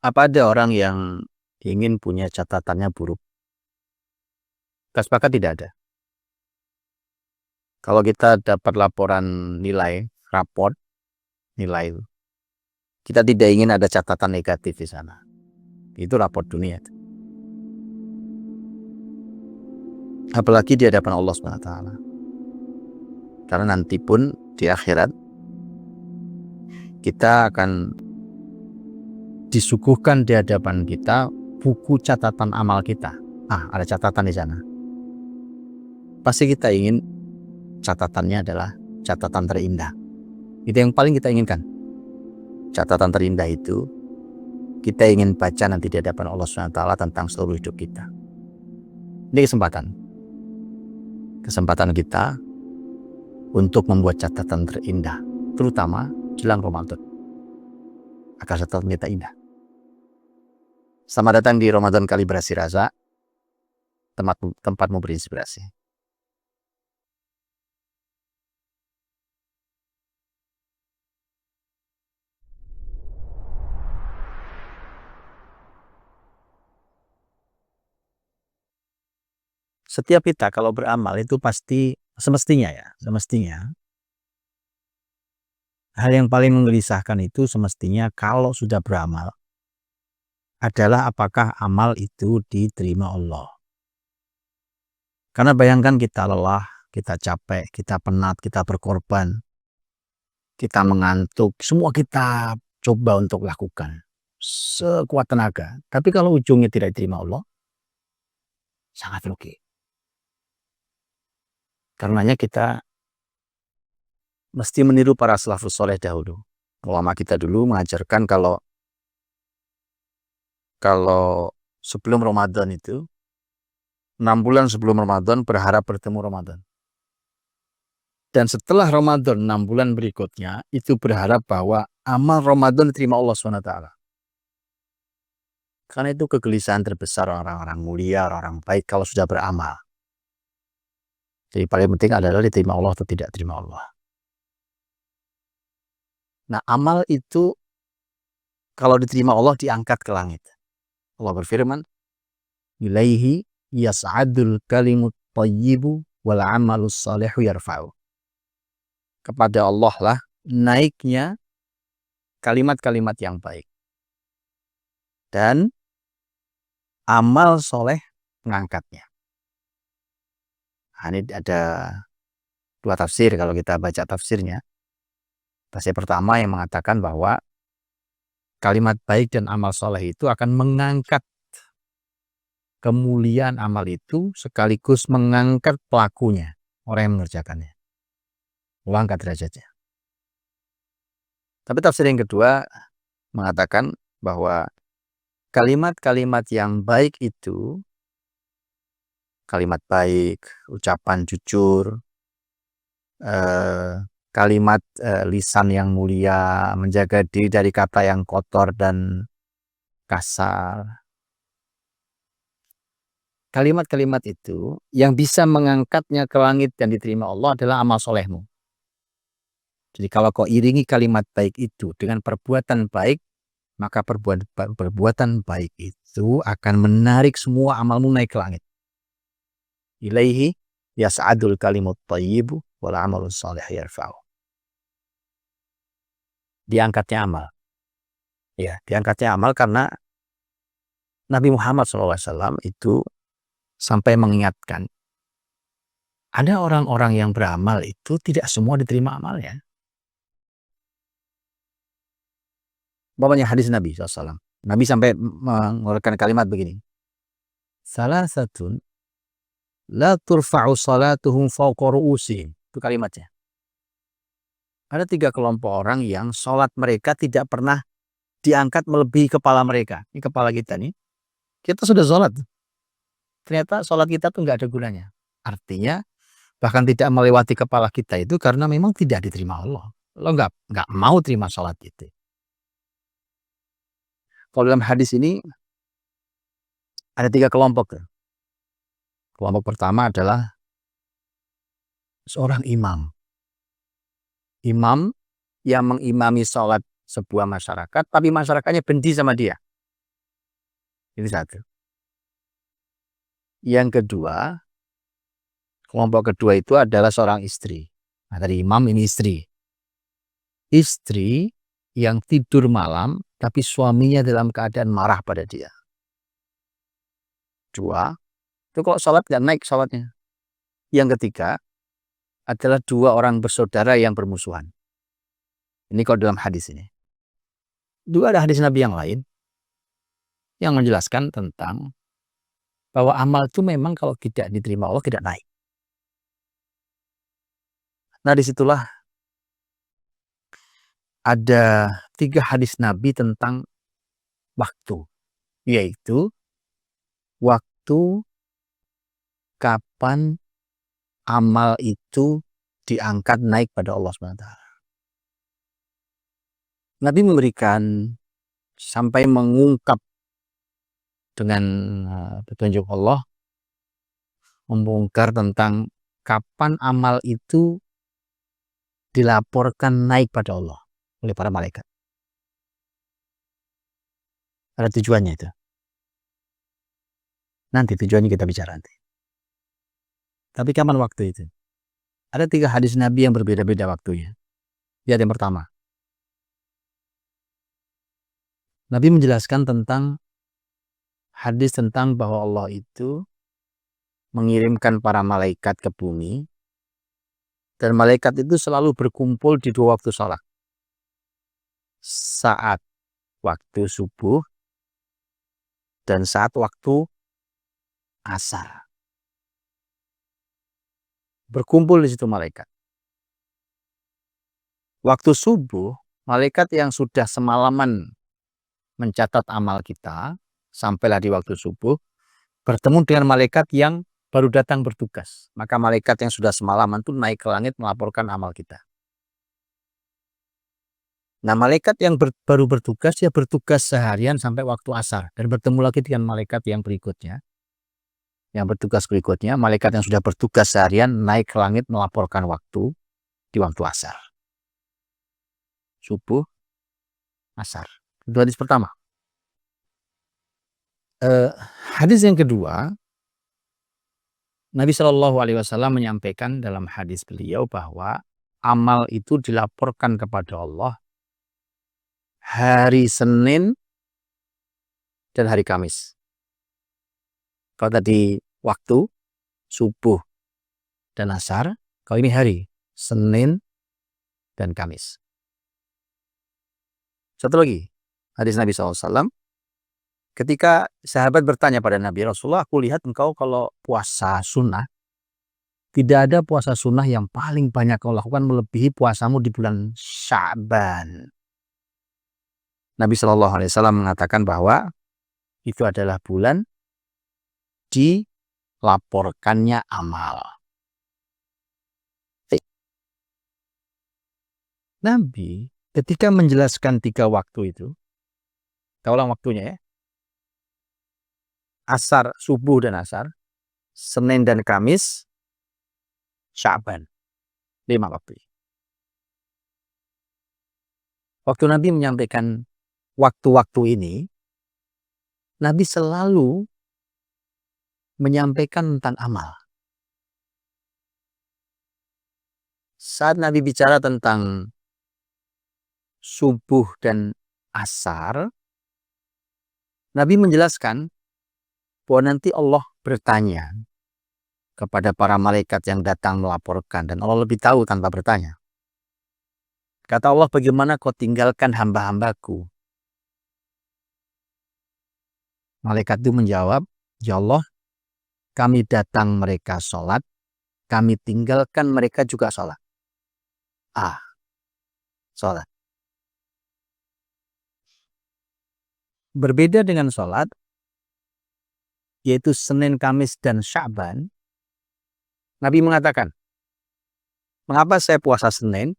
Apa ada orang yang ingin punya catatannya buruk? Kita sepakat tidak ada. Kalau kita dapat laporan nilai, raport nilai, kita tidak ingin ada catatan negatif di sana. Itu raport dunia. Apalagi di hadapan Allah SWT. Karena nanti pun di akhirat kita akan disuguhkan di hadapan kita buku catatan amal kita. Ada catatan di sana. Pasti kita ingin catatannya adalah catatan terindah. Itu yang paling kita inginkan. Catatan terindah itu kita ingin baca nanti di hadapan Allah SWT tentang seluruh hidup kita. Ini kesempatan kita untuk membuat catatan terindah, terutama jelang Ramadan, agar catatan kita indah. Selamat datang di Ramadan Kalibrasi Rasa, tempatmu berinspirasi. Setiap kita kalau beramal itu pasti semestinya hal yang paling menggelisahkan itu semestinya kalau sudah beramal adalah apakah amal itu diterima Allah. Karena bayangkan kita lelah, kita capek, kita penat, kita berkorban, kita mengantuk, semua kita coba untuk lakukan sekuat tenaga. Tapi kalau ujungnya tidak diterima Allah, sangat rugi. Karenanya kita mesti meniru para salafus soleh dahulu. Ulama kita dulu mengajarkan kalau sebelum Ramadan itu 6 bulan sebelum Ramadan berharap bertemu Ramadan. Dan setelah Ramadan 6 bulan berikutnya itu berharap bahwa amal Ramadan diterima Allah SWT. Karena itu kegelisahan terbesar orang-orang mulia, orang baik kalau sudah beramal. Jadi paling penting adalah diterima Allah atau tidak diterima Allah. Nah, amal itu kalau diterima Allah diangkat ke langit. Allah berfirman, "Ilaihi yas'adul kalimut thayyibu wal 'amalus shalihu yarfa'u." Kepada Allah lah naiknya kalimat-kalimat yang baik. Dan amal soleh mengangkatnya. Ini ada 2 tafsir kalau kita baca tafsirnya. Tafsir pertama yang mengatakan bahwa kalimat baik dan amal soleh itu akan mengangkat kemuliaan amal itu sekaligus mengangkat pelakunya, orang yang mengerjakannya, mengangkat derajatnya. Tapi tafsir yang kedua mengatakan bahwa kalimat-kalimat yang baik itu, kalimat baik, ucapan jujur, kalimat lisan yang mulia, menjaga diri dari kata yang kotor dan kasar. Kalimat-kalimat itu yang bisa mengangkatnya ke langit dan diterima Allah adalah amal solehmu. Jadi kalau kau iringi kalimat baik itu dengan perbuatan baik, maka perbuatan baik itu akan menarik semua amalmu naik ke langit. Ilaihi yas'adul kalimut thayyibu wal 'amalus shalih yarfa'u. Diangkatnya amal. Ya, diangkatnya amal karena Nabi Muhammad SAW itu sampai mengingatkan, ada orang-orang yang beramal itu tidak semua diterima amalnya. Bapaknya hadis Nabi SAW. Nabi sampai mengeluarkan kalimat begini. Salasatun la turfa'u salatuhum fawqa ru'usihim. Itu kalimatnya. Ada 3 kelompok orang yang sholat mereka tidak pernah diangkat melebihi kepala mereka. Ini kepala kita nih. Kita sudah sholat. Ternyata sholat kita tuh nggak ada gunanya. Artinya bahkan tidak melewati kepala kita itu karena memang tidak diterima Allah. Lo nggak mau terima sholat itu. Kalau dalam hadis ini ada 3 kelompok. Kelompok pertama adalah seorang imam. Imam yang mengimami sholat sebuah masyarakat, tapi masyarakatnya benci sama dia. Ini satu. Yang kedua, kelompok kedua itu adalah seorang istri. Nah, tadi imam, ini istri. Istri yang tidur malam, tapi suaminya dalam keadaan marah pada dia. Dua, itu kalau sholat nggak naik sholatnya. Yang ketiga adalah dua orang bersaudara yang bermusuhan. Ini kalau dalam hadis ini. Dua ada hadis Nabi yang lain yang menjelaskan tentang bahwa amal itu memang kalau tidak diterima Allah tidak naik. Nah, disitulah ada 3 hadis Nabi tentang waktu, yaitu waktu kapan amal itu diangkat naik pada Allah SWT. Nabi memberikan sampai mengungkap dengan petunjuk Allah, membongkar tentang kapan amal itu dilaporkan naik pada Allah oleh para malaikat. Ada tujuannya itu. Nanti tujuannya kita bicara nanti. Tapi kapan waktu itu? Ada 3 hadis Nabi yang berbeda-beda waktunya. Lihat yang pertama. Nabi menjelaskan tentang hadis tentang bahwa Allah itu mengirimkan para malaikat ke bumi. Dan malaikat itu selalu berkumpul di 2 waktu sholat. Saat waktu subuh dan saat waktu asar. Berkumpul di situ malaikat. Waktu subuh, malaikat yang sudah semalaman mencatat amal kita, sampailah di waktu subuh, bertemu dengan malaikat yang baru datang bertugas. Maka malaikat yang sudah semalaman itu naik ke langit melaporkan amal kita. Nah, malaikat yang baru bertugas, dia bertugas seharian sampai waktu asar. Dan bertemu lagi dengan malaikat yang berikutnya. Yang bertugas berikutnya, malaikat yang sudah bertugas seharian naik ke langit melaporkan waktu di waktu asar. Subuh, asar. Itu hadis pertama. Hadis yang kedua, Nabi SAW menyampaikan dalam hadis beliau bahwa amal itu dilaporkan kepada Allah hari Senin dan hari Kamis. Kalau tadi waktu subuh dan asar, kalau ini hari Senin dan Kamis. Satu lagi, hadis Nabi SAW, ketika sahabat bertanya pada Nabi, Rasulullah, aku lihat engkau kalau puasa sunnah, tidak ada puasa sunnah yang paling banyak kau lakukan melebihi puasamu di bulan Sya'ban. Nabi SAW mengatakan bahwa itu adalah bulan dilaporkannya amal. Nabi ketika menjelaskan 3 waktu itu, kita ulang waktunya ya. Asar, subuh dan asar, Senin dan Kamis, Sya'ban. 5 waktu. Waktu Nabi menyampaikan waktu-waktu ini, Nabi selalu menyampaikan tentang amal. Saat Nabi bicara tentang subuh dan asar, Nabi menjelaskan bahwa nanti Allah bertanya kepada para malaikat yang datang melaporkan, dan Allah lebih tahu tanpa bertanya. Kata Allah, bagaimana kau tinggalkan hamba-hambaku? Malaikat itu menjawab, ya Allah, kami datang mereka sholat, kami tinggalkan mereka juga sholat. Sholat. Berbeda dengan sholat, yaitu Senin, Kamis, dan Sya'ban, Nabi mengatakan, mengapa saya puasa Senin,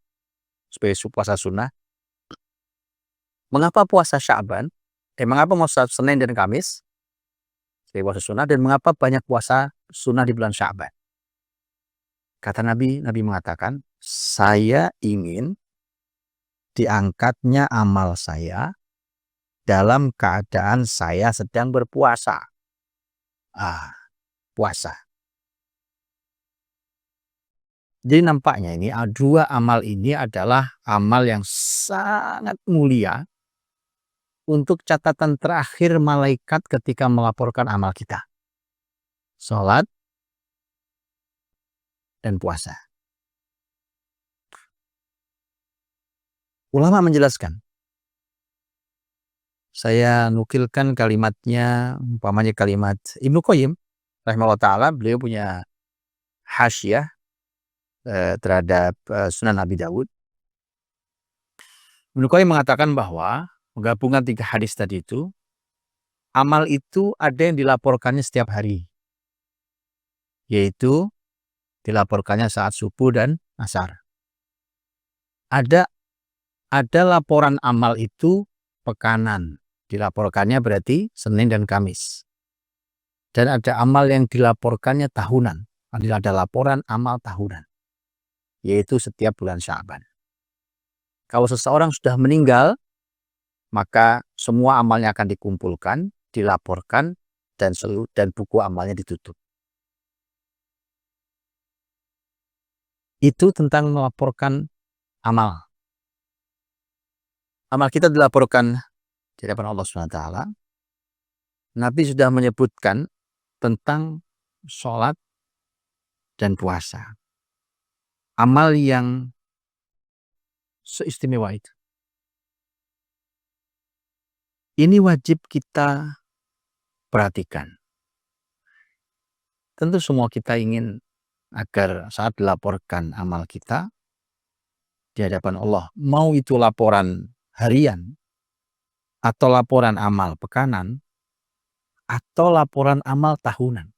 sebagai puasa sunnah? Mengapa puasa Sya'ban? Mengapa puasa Senin dan Kamis, sebagai puasa sunnah? Dan mengapa banyak puasa sunnah di bulan Sya'ban? Kata Nabi mengatakan, saya ingin diangkatnya amal saya dalam keadaan saya sedang berpuasa. Puasa. Jadi nampaknya ini dua amal ini adalah amal yang sangat mulia untuk catatan terakhir malaikat ketika melaporkan amal kita. Sholat dan puasa. Ulama menjelaskan. Saya nukilkan kalimatnya, umpamanya kalimat Ibnu Qayyim rahimahullah ta'ala. Beliau punya hasyah terhadap Sunan Abi Dawud. Ibnu Qayyim mengatakan bahwa menggabungkan 3 hadis tadi itu, amal itu ada yang dilaporkannya setiap hari, yaitu dilaporkannya saat subuh dan asar. Ada laporan amal itu pekanan, dilaporkannya berarti Senin dan Kamis. Dan ada amal yang dilaporkannya tahunan, ada laporan amal tahunan, yaitu setiap bulan Sya'ban. Kalau seseorang sudah meninggal, maka semua amalnya akan dikumpulkan, dilaporkan, dan buku amalnya ditutup. Itu tentang melaporkan amal. Amal kita dilaporkan di hadapan Allah SWT. Nabi sudah menyebutkan tentang sholat dan puasa. Amal yang seistimewa itu. Ini wajib kita perhatikan. Tentu semua kita ingin agar saat dilaporkan amal kita di hadapan Allah, mau itu laporan harian, atau laporan amal pekanan, atau laporan amal tahunan.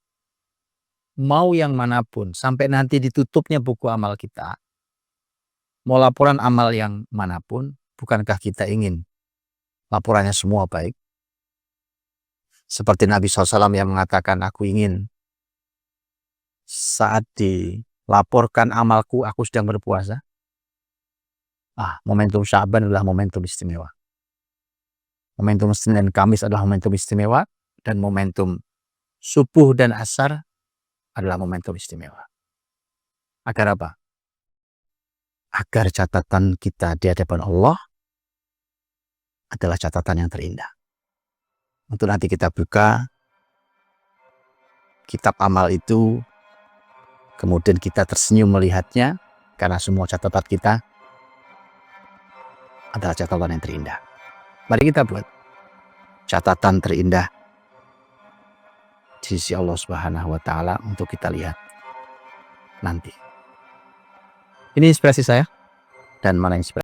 Mau yang manapun, sampai nanti ditutupnya buku amal kita, mau laporan amal yang manapun, bukankah kita ingin laporannya semua baik? Seperti Nabi SAW yang mengatakan, aku ingin saat dilaporkan amalku, aku sedang berpuasa. Momentum Sya'ban adalah momentum istimewa. Momentum Senin dan Kamis adalah momentum istimewa. Dan momentum subuh dan asar adalah momentum istimewa. Agar apa? Agar catatan kita di hadapan Allah adalah catatan yang terindah. Untuk nanti kita buka kitab amal itu, kemudian kita tersenyum melihatnya, karena semua catatan kita adalah catatan yang terindah. Mari kita buat catatan terindah di sisi Allah Subhanahu wa Ta'ala untuk kita lihat nanti. Ini inspirasi saya, dan mana inspirasi